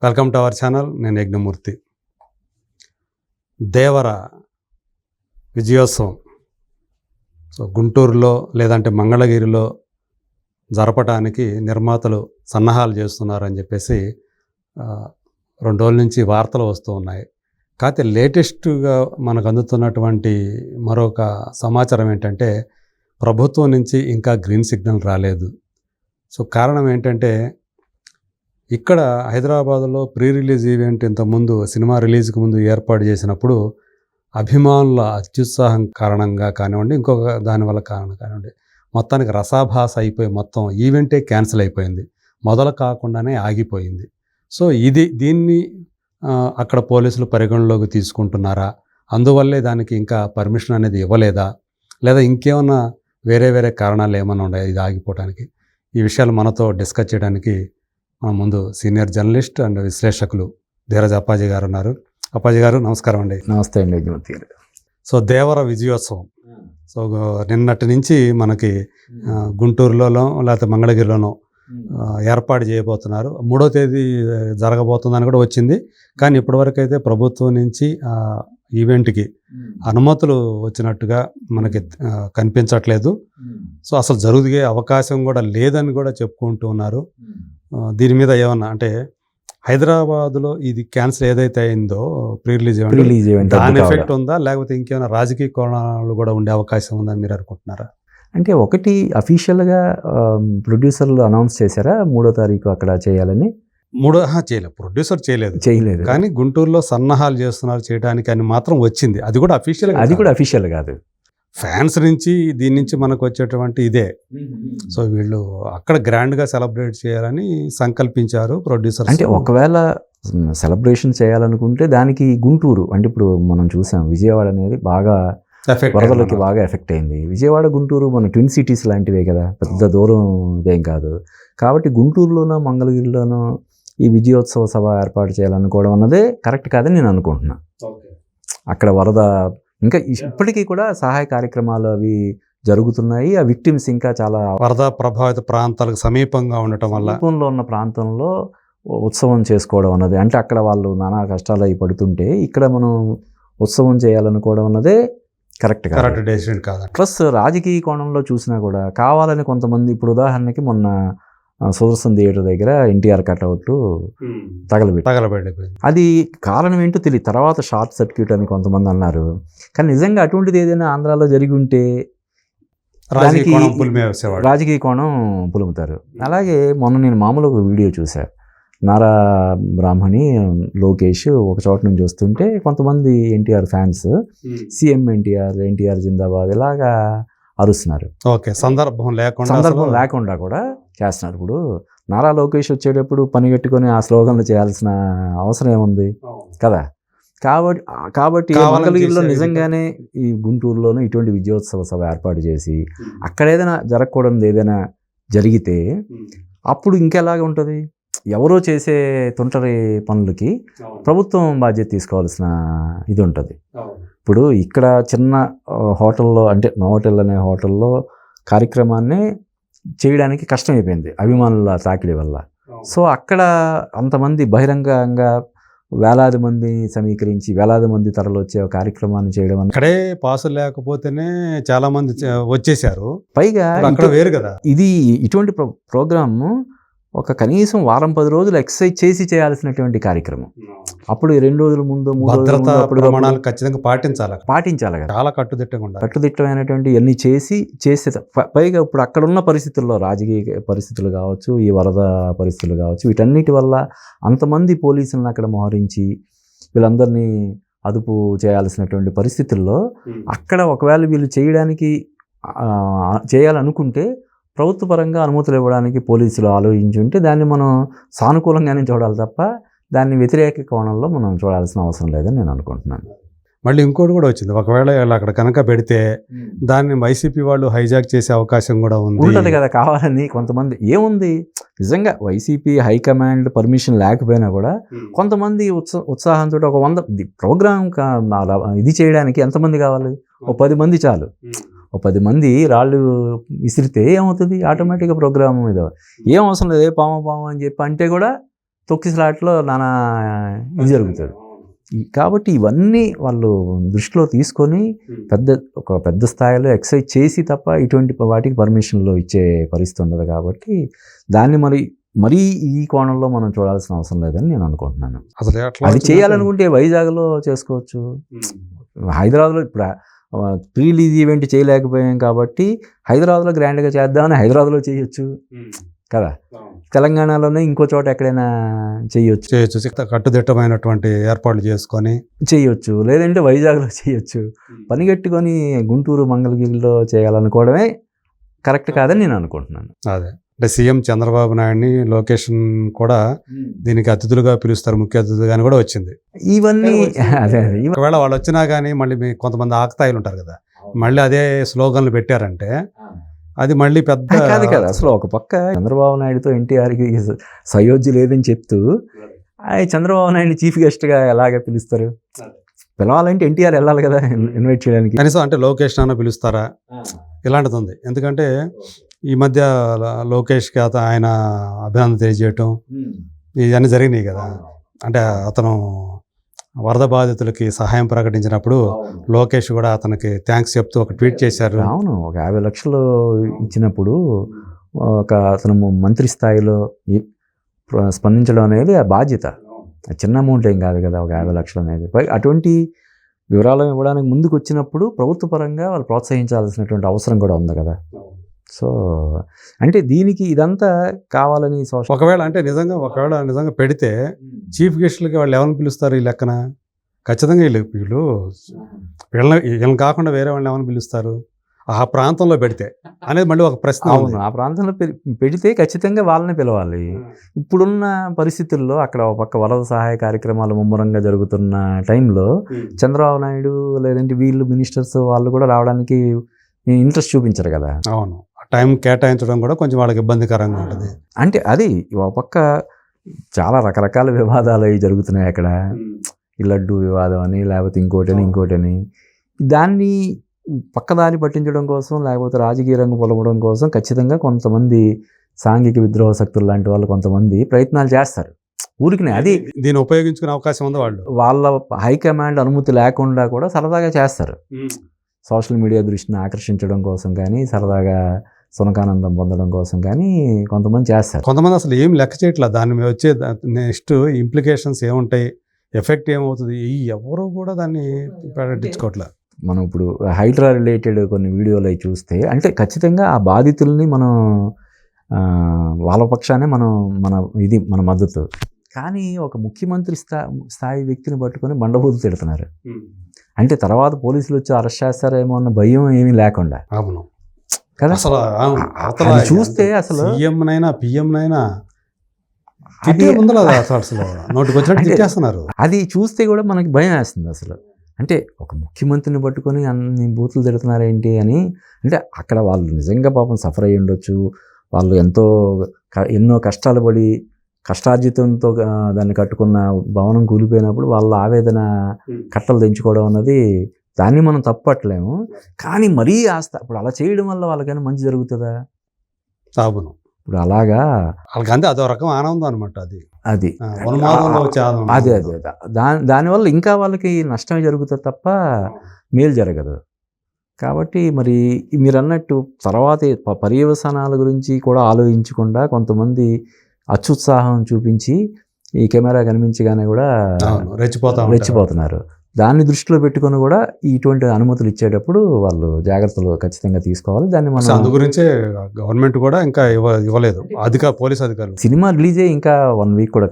Welcome to our channel. నేను యజ్ఞమూర్తి. దేవర విజయోత్సవం గుంటూరులో లేదంటే మంగళగిరిలో జరపడానికి నిర్మాతలు సన్నాహాలు చేస్తున్నారని చెప్పేసి 2 రోజుల నుంచి వార్తలు వస్తూ ఉన్నాయి. కాకపోతే లేటెస్ట్గా మనకు అందుతున్నటువంటి మరొక సమాచారం ఏంటంటే ప్రభుత్వం నుంచి ఇంకా గ్రీన్ సిగ్నల్ రాలేదు. కారణం ఏంటంటే ఇక్కడ హైదరాబాద్లో ప్రీ రిలీజ్ ఈవెంట్ ఇంతకుముందు సినిమా రిలీజ్కి ముందు ఏర్పాటు చేసినప్పుడు అభిమానుల అత్యుత్సాహం కారణంగా కానివ్వండి, ఇంకొక దానివల్ల కారణం కానివ్వండి, మొత్తానికి రసాభాస అయిపోయి మొత్తం ఈవెంటే క్యాన్సిల్ అయిపోయింది. మొదలు కాకుండానే ఆగిపోయింది. దీన్ని అక్కడ పోలీసులు పరిగణలోకి తీసుకుంటున్నారా, అందువల్లే దానికి ఇంకా పర్మిషన్ అనేది ఇవ్వలేదా, లేదా ఇంకేమన్నా వేరే కారణాలు ఏమైనా ఉన్నాయి ఇది ఆగిపోవడానికి? ఈ విషయాలు మనతో డిస్కస్ చేయడానికి మన ముందు సీనియర్ జర్నలిస్ట్ అండ్ విశ్లేషకులు ధీరజ్ అప్పాజీ గారు ఉన్నారు. అప్పాజీ గారు నమస్కారం అండి. నమస్తే అండి యజ్ఞమూర్తి గారు. దేవర విజయోత్సవం నిన్నటి నుంచి మనకి గుంటూరులోనో లేకపోతే మంగళగిరిలోనో ఏర్పాటు చేయబోతున్నారు. 3వ తేదీ జరగబోతుందని కూడా వచ్చింది. కానీ ఇప్పటివరకు అయితే ప్రభుత్వం నుంచి ఈవెంట్కి అనుమతులు వచ్చినట్టుగా మనకి కనిపించట్లేదు. అసలు జరిగే అవకాశం కూడా లేదని కూడా చెప్పుకుంటూ ఉన్నారు. దీని మీద ఏమన్నా అంటే హైదరాబాద్లో ఇది క్యాన్సిల్ ఏదైతే అయిందో ప్రీ రిలీజ్ ఈవెంట్ దాని ఎఫెక్ట్ ఉందా, లేకపోతే ఇంకేమైనా రాజకీయ కోణాలు కూడా ఉండే అవకాశం ఉందని మీరు అనుకుంటున్నారా? అంటే ఒకటి అఫీషియల్గా ప్రొడ్యూసర్లు అనౌన్స్ చేశారా 3వ తారీఖు అక్కడ చేయాలని? చేయలేదు, ప్రొడ్యూసర్ చేయలేదు. కానీ గుంటూరులో సన్నాహాలు చేస్తున్నారు చేయడానికి అని మాత్రం వచ్చింది. అది కూడా అఫీషియల్ కాదు. ఫ్యాన్స్ నుంచి దీని నుంచి మనకు వచ్చేటువంటి ఇదే. వీళ్ళు అక్కడ గ్రాండ్గా సెలబ్రేట్ చేయాలని సంకల్పించారు ప్రొడ్యూసర్. అంటే ఒకవేళ సెలబ్రేషన్ చేయాలనుకుంటే దానికి గుంటూరు అంటే ఇప్పుడు మనం చూసాం విజయవాడ అనేది బాగా వరదలకి బాగా ఎఫెక్ట్ అయింది. విజయవాడ గుంటూరు మన ట్విన్ సిటీస్ లాంటివే కదా, పెద్ద దూరం ఇదేం కాదు. కాబట్టి గుంటూరులోనో మంగళగిరిలోనో ఈ విజయోత్సవ సభ ఏర్పాటు చేయాలనుకోవడం అన్నదే కరెక్ట్ కాదని నేను అనుకుంటున్నా. అక్కడ వరద ఇంకా ఇప్పటికీ కూడా సహాయ కార్యక్రమాలు అవి జరుగుతున్నాయి. ఆ విక్టిమ్స్ ఇంకా చాలా వరద ప్రభావిత ప్రాంతాలకు సమీపంగా ఉండటం వల్ల సమీపంలో ఉన్న ప్రాంతంలో ఉత్సవం చేసుకోవడం అన్నది అంటే అక్కడ వాళ్ళు నానా కష్టాలు అవి పడుతుంటే ఇక్కడ మనం ఉత్సవం చేయాలనుకోవడం అన్నదే కరెక్ట్ డెసిషన్ కాదు. ప్లస్ రాజకీయ కోణంలో చూసినా కూడా కావాలని కొంతమంది ఇప్పుడు ఉదాహరణకి మొన్న సుదర్శన్ థియేటర్ దగ్గర ఎన్టీఆర్ కట్అవుట్లు తగలబెట్టిపోయింది. అది కారణం ఏంటో తెలియదు. తర్వాత షార్ట్ సర్క్యూట్ అని కొంతమంది అన్నారు. కానీ నిజంగా అటువంటిది ఏదైనా ఆంధ్రాలో జరిగి ఉంటే రాజకీయ కోణం పులుముతారు. అలాగే మొన్న నేను మామూలుగా ఒక వీడియో చూసా. నారా బ్రాహ్మణి లోకేష్ ఒక చోట నుంచి వస్తుంటే కొంతమంది ఎన్టీఆర్ ఫ్యాన్స్ సీఎం ఎన్టీఆర్ జిందాబాద్ ఇలాగా అరుస్తున్నారు. సందర్భం లేకుండా కూడా చేస్తున్నారు. ఇప్పుడు నారా లోకేష్ వచ్చేటప్పుడు పని కట్టుకొని ఆ స్లోగన్లు చేయాల్సిన అవసరం ఏముంది కదా. కాబట్టి మంగళగిరిలో నిజంగానే ఈ గుంటూరులోనూ ఇటువంటి విజయోత్సవ సభ ఏర్పాటు చేసి అక్కడ ఏదైనా జరగకూడదు ఏదైనా జరిగితే అప్పుడు ఇంకెలాగా ఉంటుంది? ఎవరో చేసే తుంటరి పనులకి ప్రభుత్వం బాధ్యత తీసుకోవాల్సిన ఇది ఉంటుంది. ఇప్పుడు ఇక్కడ చిన్న హోటల్లో అంటే నోవోటెల్ అనే హోటల్లో కార్యక్రమాన్ని చేయడానికి కష్టమైపోయింది అభిమానుల తాకిడి వల్ల. అక్కడ అంతమంది బహిరంగంగా వేలాది మంది సమీకరించి వేలాది మంది తరలి వచ్చే కార్యక్రమాన్ని చేయడం అక్కడే పాసులు లేకపోతేనే చాలా మంది వచ్చేసారు. పైగా అక్కడ వేరు కదా. ఇది ఇటువంటి ప్రోగ్రామ్ ఒక కనీసం 10 రోజులు ఎక్సర్సైజ్ చేసి చేయాల్సినటువంటి కార్యక్రమం. అప్పుడు 2 రోజుల ముందు 3 రోజుల ముందు ఖచ్చితంగా పాటించాలి కదా. చాలా కట్టుదిట్టమైనటువంటి అన్ని చేసే పైగా ఇప్పుడు అక్కడ ఉన్న పరిస్థితుల్లో రాజకీయ పరిస్థితులు కావచ్చు, ఈ వరద పరిస్థితులు కావచ్చు, వీటన్నిటి వల్ల అంతమంది పోలీసులను అక్కడ మోహరించి వీళ్ళందరినీ అదుపు చేయాల్సినటువంటి పరిస్థితుల్లో అక్కడ ఒకవేళ వీళ్ళు చేయాలనుకుంటే ప్రభుత్వ పరంగా అనుమతులు ఇవ్వడానికి పోలీసులు ఆలోచించుంటే దాన్ని మనం సానుకూలంగానే చూడాలి తప్ప దాన్ని వ్యతిరేక కోణంలో మనం చూడాల్సిన అవసరం లేదని నేను అనుకుంటున్నాను. మళ్ళీ ఇంకోటి కూడా వచ్చింది, ఒకవేళ అక్కడ కనుక పెడితే దాన్ని వైసీపీ వాళ్ళు హైజాక్ చేసే అవకాశం కూడా ఉంటుంది కదా. కావాలని కొంతమంది ఏముంది నిజంగా వైసీపీ హైకమాండ్ పర్మిషన్ లేకపోయినా కూడా కొంతమంది ఉత్సాహంతో ఒక 100 ప్రోగ్రామ్ ఇది చేయడానికి ఎంతమంది కావాలి? 10 మంది చాలు. 10 మంది రాళ్ళు విసిరితే ఏమవుతుంది? ఆటోమేటిక్గా ప్రోగ్రామ్ మీద ఏం అవసరం లేదు, పాము అని చెప్పి అంటే కూడా తొక్కిసలాట్లో నానా ఇది జరుగుతుంది. కాబట్టి ఇవన్నీ వాళ్ళు దృష్టిలో తీసుకొని ఒక పెద్ద స్థాయిలో ఎక్సైజ్ చేసి తప్ప ఇటువంటి వాటికి పర్మిషన్లు ఇచ్చే పరిస్థితి ఉండదు. కాబట్టి దాన్ని మరీ ఈ కోణంలో మనం చూడాల్సిన అవసరం లేదని నేను అనుకుంటున్నాను. అసలు అది చేయాలనుకుంటే వైజాగ్లో చేసుకోవచ్చు. హైదరాబాద్లో ఇప్పుడు ప్రీ రిలీజ్ ఈవెంట్ చేయలేకపోయాం కాబట్టి హైదరాబాద్లో గ్రాండ్గా చేద్దామని హైదరాబాద్లో చేయొచ్చు కదా. తెలంగాణలోనే ఇంకో చోట ఎక్కడైనా చేయొచ్చు, కట్టుదిట్టమైనటువంటి ఏర్పాట్లు చేసుకొని చేయొచ్చు. లేదంటే వైజాగ్లో చేయొచ్చు. పని కట్టుకొని గుంటూరు మంగళగిరిలో చేయాలనుకోవడమే కరెక్ట్ కాదని నేను అనుకుంటున్నాను. అదే అంటే సీఎం చంద్రబాబు నాయుడిని లొకేషన్ కూడా దీనికి అతిథులుగా పిలుస్తారు, ముఖ్య అతిథిగాని కూడా వచ్చింది. ఇవన్నీ అదే ఒకవేళ వాళ్ళు వచ్చినా కానీ మళ్ళీ కొంతమంది ఆకతాయిలు ఉంటారు కదా, మళ్ళీ అదే స్లోగన్లు పెట్టారంటే అది మళ్ళీ పెద్ద కాదు కదా. అసలు ఒక పక్క చంద్రబాబు నాయుడుతో ఎన్టీఆర్కి సయోధ్య లేదని చెప్తూ చంద్రబాబు నాయుడిని చీఫ్ గెస్ట్గా ఎలాగ పిలుస్తారు? పిలవాలంటే ఎన్టీఆర్ వెళ్ళాలి కదా ఇన్వైట్ చేయడానికి. కనీసం అంటే లోకేష్ అన్న పిలుస్తారా ఇలాంటిది ఉంది. ఎందుకంటే ఈ మధ్య లోకేష్కి ఆయన అభినందన తెలియజేయటం ఇవన్నీ జరిగినాయి కదా. అంటే అతను వరద బాధితులకి సహాయం ప్రకటించినప్పుడు లోకేష్ కూడా అతనికి థ్యాంక్స్ చెప్తూ ఒక ట్వీట్ చేశారు. అవును, ఒక 50 లక్షలు ఇచ్చినప్పుడు అతను మంత్రి స్థాయిలో స్పందించడం అనేది ఆ బాధ్యత. చిన్న అమౌంట్ ఏం కాదు కదా ఒక 50 లక్షలు అనేది. అటువంటి వివరాలు ఇవ్వడానికి ముందుకు వచ్చినప్పుడు ప్రభుత్వ పరంగా వాళ్ళు ప్రోత్సహించాల్సినటువంటి అవసరం కూడా ఉంది కదా. సో అంటే దీనికి ఇదంతా కావాలని ఒకవేళ నిజంగా పెడితే చీఫ్ గెస్ట్లకి వాళ్ళు ఎవరిని పిలుస్తారు ఈ లెక్కన? ఖచ్చితంగా వీళ్ళని కాకుండా వేరే వాళ్ళని ఎవరిని పిలుస్తారు ఆ ప్రాంతంలో పెడితే అనేది మళ్ళీ ఒక ప్రశ్న. అవును, ఆ ప్రాంతంలో పెడితే ఖచ్చితంగా వాళ్ళని పిలవాలి. ఇప్పుడున్న పరిస్థితుల్లో అక్కడ ఒక పక్క వరద సహాయ కార్యక్రమాలు ముమ్మరంగా జరుగుతున్న టైంలో చంద్రబాబు నాయుడు లేదంటే వీళ్ళు మినిస్టర్స్ వాళ్ళు కూడా రావడానికి ఇంట్రెస్ట్ చూపించరు కదా. అవును, టైం కేటాయించడం కూడా కొంచెం వాళ్ళకి ఇబ్బందికరంగా ఉంటుంది. అంటే అది ఒక పక్క చాలా రకరకాల వివాదాలు అవి జరుగుతున్నాయి అక్కడ. ఈ లడ్డు వివాదం అని లేకపోతే ఇంకోటని దాన్ని పక్కదారి పట్టించడం కోసం లేకపోతే రాజకీయ రంగు పొలవడం కోసం ఖచ్చితంగా కొంతమంది సాంఘిక విద్రోహ శక్తులు లాంటి వాళ్ళు కొంతమంది ప్రయత్నాలు చేస్తారు ఊరికి. అది దీన్ని ఉపయోగించుకునే అవకాశం ఉంది. వాళ్ళ హైకమాండ్ అనుమతి లేకుండా కూడా సరదాగా చేస్తారు. సోషల్ మీడియా దృష్టిని ఆకర్షించడం కోసం కానీ సరదాగా సునకానందం పొందడం కోసం కానీ కొంతమంది చేస్తారు. కొంతమంది అసలు ఏం లెక్క చేయట్లేదు. దాని మీద వచ్చే నెక్స్ట్ ఇంప్లికేషన్స్ ఏముంటాయి, ఎఫెక్ట్ ఏమవుతుంది, ఎవరు కూడా దాన్ని పట్టించుకోవట్లేదు. మనం ఇప్పుడు హైడ్రా రిలేటెడ్ కొన్ని వీడియోలు అవి చూస్తే అంటే ఖచ్చితంగా ఆ బాధితుల్ని మనం వాళ్ళ పక్షానే మన మద్దతు. కానీ ఒక ముఖ్యమంత్రి స్థాయి వ్యక్తిని పట్టుకొని బండబూతులు తిడుతున్నారు. అంటే తర్వాత పోలీసులు వచ్చి అరెస్ట్ చేస్తారేమో అన్న భయం ఏమీ లేకుండా. అవును కదా. అసలు చూస్తే అసలు పిఎంనైనా నోటికి వచ్చినట్టు తిట్టేస్తున్నారు. అది చూస్తే కూడా మనకి భయం వేస్తుంది అసలు. అంటే ఒక ముఖ్యమంత్రిని పట్టుకొని అన్ని బూతులు తిడుతున్నారేంటి అని. అంటే అక్కడ వాళ్ళు నిజంగా పాపం సఫర్ అయ్యి ఉండొచ్చు. వాళ్ళు ఎన్నో కష్టాలు పడి కష్టార్జితంతో దాన్ని కట్టుకున్న భవనం కూలిపోయినప్పుడు వాళ్ళ ఆవేదన కట్టలు తెంచుకోవడం అన్నది దాన్ని మనం తప్పట్లేము. కానీ మరీ ఇప్పుడు అలా చేయడం వల్ల వాళ్ళకైనా మంచి జరుగుతుందా? అవును, ఇప్పుడు అలాగా వాళ్ళకంటే అదో రకం ఆనందం అనమాట. అది అదే దానివల్ల ఇంకా వాళ్ళకి నష్టమే జరుగుతుంది తప్ప మేలు జరగదు. కాబట్టి మరి మీరు అన్నట్టు తర్వాత పర్యవసానాల గురించి కూడా ఆలోచించకుండా కొంతమంది అత్యుత్సాహం చూపించి ఈ కెమెరా కనిపించగానే కూడా రెచ్చిపోతున్నారు. దాన్ని దృష్టిలో పెట్టుకొని కూడా ఇటువంటి అనుమతులు ఇచ్చేటప్పుడు వాళ్ళు జాగ్రత్తలు ఖచ్చితంగా తీసుకోవాలి. దాన్ని మనం అందు గురించే గవర్నమెంట్ కూడా ఇంకా ఇవ్వలేదు. పోలీస్ అధికారులు సినిమా రిలీజే ఇంకా 1 వీక్ కూడా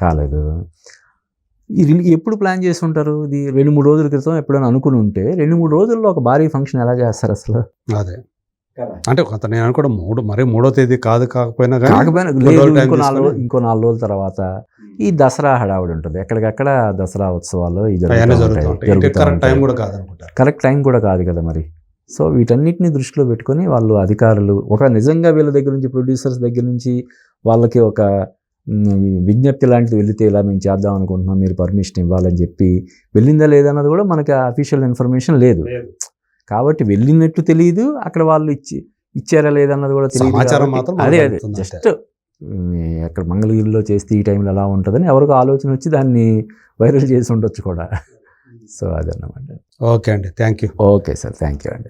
కాలేదు. ఎప్పుడు ప్లాన్ చేసి ఉంటారు? ఇది 2-3 రోజుల క్రితం ఎప్పుడైనా అనుకుని ఉంటే 2-3 రోజుల్లో ఒక భారీ ఫంక్షన్ ఎలా చేస్తారు అసలు? అదే అంటే నేను అనుకోవడం 3వ తేదీ కాకపోయినా ఇంకో 4 రోజుల తర్వాత ఈ దసరా హడావుడి ఉంటుంది. ఎక్కడికక్కడ దసరా ఉత్సవాలు కరెక్ట్ టైం కూడా కాదు కదా మరి. సో వీటన్నిటిని దృష్టిలో పెట్టుకొని వాళ్ళు అధికారులు నిజంగా వీళ్ళ దగ్గర నుంచి ప్రొడ్యూసర్స్ దగ్గర నుంచి వాళ్ళకి ఒక విజ్ఞప్తి లాంటిది వెళితే ఇలా మేము చేద్దాం అనుకుంటున్నాం, మీరు పర్మిషన్ ఇవ్వాలని చెప్పి వెళ్ళిందా లేదన్నది కూడా మనకి అఫీషియల్ ఇన్ఫర్మేషన్ లేదు. కాబట్టి వెళ్ళినట్టు తెలియదు, అక్కడ వాళ్ళు ఇచ్చారా లేదన్నది కూడా తెలియదు. సమాచారం మాత్రం అదే జస్ట్ ఎక్కడ మంగళగిరిలో చేస్తే ఈ టైంలో ఎలా ఉంటుందని ఎవరికి ఆలోచన వచ్చి దాన్ని వైరల్ చేసి ఉండొచ్చు కూడా. సో అదన్నమాట. ఓకే అండి, thank you. Okay sir, thank you అండి.